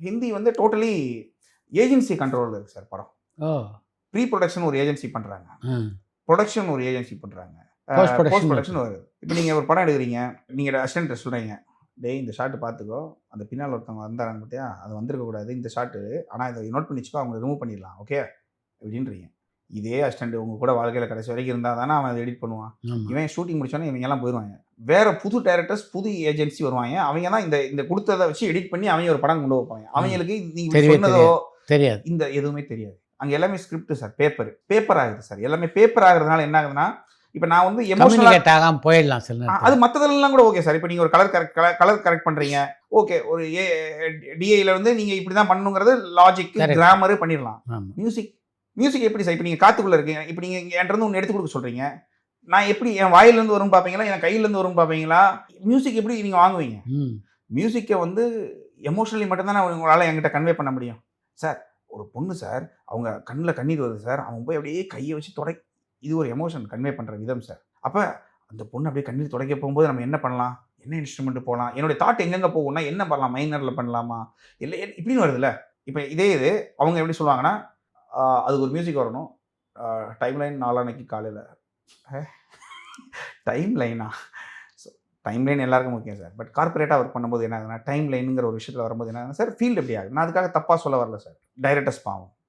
ஹிந்தி வந்து totally agency கண்ட்ரோலில் இருக்குது சார் படம். ஓ! ப்ரீ ப்ரொடக்ஷன் ஒரு ஏஜென்சி பண்ணுறாங்க, ம். ப்ரொடக்ஷன் ஒரு ஏஜென்சி பண்ணுறாங்க, போஸ்ட் போஸ்ட் ப்ரொடக்ஷன் ப்ரொடக்ஷன் வருது. இப்போ நீங்கள் ஒரு படம் எடுக்கிறீங்க, நீங்கள் அசிஸ்டன்ட் சொல்கிறீங்க, டேய் இந்த ஷாட் பார்த்துக்கோ, அந்த பின்னால் ஒருத்தவங்க வந்தாங்க பார்த்தியா, அது வந்திருக்கக்கூடாது இந்த ஷாட்டு, ஆனால் இதை நோட் பண்ணி வச்சுக்கோ, அவங்க ரிமூவ் பண்ணிடலாம் ஓகே அப்படின்றீங்க. இதே அசிஸ்டன்ட் உங்கள் கூட வாழ்க்கையில் கடைசி வரைக்கும் இருந்தால் தானே அவன் அதை எடிட் பண்ணுவான். ஆமா. இவன் ஷூட்டிங் முடிச்சோன்னே இவங்கெல்லாம் போயிடுவாங்க. வேற புது டைரக்டர்ஸ் புது ஏஜென்சி வருவாங்க. அவங்க தான் இந்த கொடுத்ததை வச்சு எடிட் பண்ணி அவங்க ஒரு படம் கொண்டு வைப்பாங்க. அவங்களுக்கு நீங்க சொன்னதோ தெரியாது, இந்த எதுவுமே தெரியாது. அங்க எல்லாமே ஸ்கிரிப்ட் சார், பேப்பர் ஆகுது சார். எல்லாமே பேப்பர் ஆகுறதுனால என்ன ஆகுதுன்னா, இப்போ நான் வந்து எமோஷனலா ஆகாம போயிடலாம் சில நேரத்துல. அது மற்றதெல்லாம் கூட ஓகே சார். இப்போ நீங்க ஒரு கலர் கரெக்ட் பண்றீங்க, ஓகே. ஒரு டிஐல வந்து நீங்க இப்படி தான் பண்ணணுங்கிறது லாஜிக் கிராமர் பண்ணிடலாம். மியூசிக் எப்படி சார்? இப்போ நீங்க காத்துக்குள்ள இருக்கீங்க, இப்போ நீங்க என்கிட்ட இருந்து ஒன்று எடுத்து கொடுக்க சொல்றீங்க, நான் எப்படி என் வாயிலேருந்து வரும்னு பார்ப்பீங்களா, என் கையிலேருந்து வரும்னு பார்ப்பீங்களா? மியூசிக் எப்படி நீங்கள் வாங்குவீங்க? மியூசிக்கை வந்து எமோஷனலி மட்டும்தான் உங்களால் என்கிட்ட கன்வே பண்ண முடியும். சார் ஒரு பொண்ணு சார், அவங்க கண்ணில் கண்ணீர் வருது சார், அவங்க போய் அப்படியே கையை வச்சு இது ஒரு எமோஷன் கன்வே பண்ணுற விதம் சார். அப்போ அந்த பொண்ணு அப்படியே கண்ணீர் துடைக்க போகும்போது நம்ம என்ன பண்ணலாம், என்ன இன்ஸ்ட்ருமெண்ட் போகலாம், என்னுடைய தாட் எங்கெங்கே போகும்னா என்ன பண்ணலாம், மைனரில் பண்ணலாமா இல்லை இப்படின்னு வருதுல்ல. இப்போ இதே இது அவங்க எப்படி சொல்லுவாங்கன்னா, அதுக்கு ஒரு மியூசிக் வரணும், டைம்லைன் நாளான்னைக்கு காலையில் டைம் லைனா? டைம் லைன் எல்லாருக்கும் முக்கியம் சார். பட் கார்பரேட்டாக ஒர்க் பண்ணும்போது என்ன ஆகுதுன்னா, டைம் லைனுங்கிற ஒரு விஷயத்தில் வரும்போது என்ன ஆகுதுன்னா சார், ஃபீல்டு எப்படி ஆகுது. நான் அதுக்காக தப்பாக சொல்ல வரல சார். டைரக்டர்ஸ் பாவம்.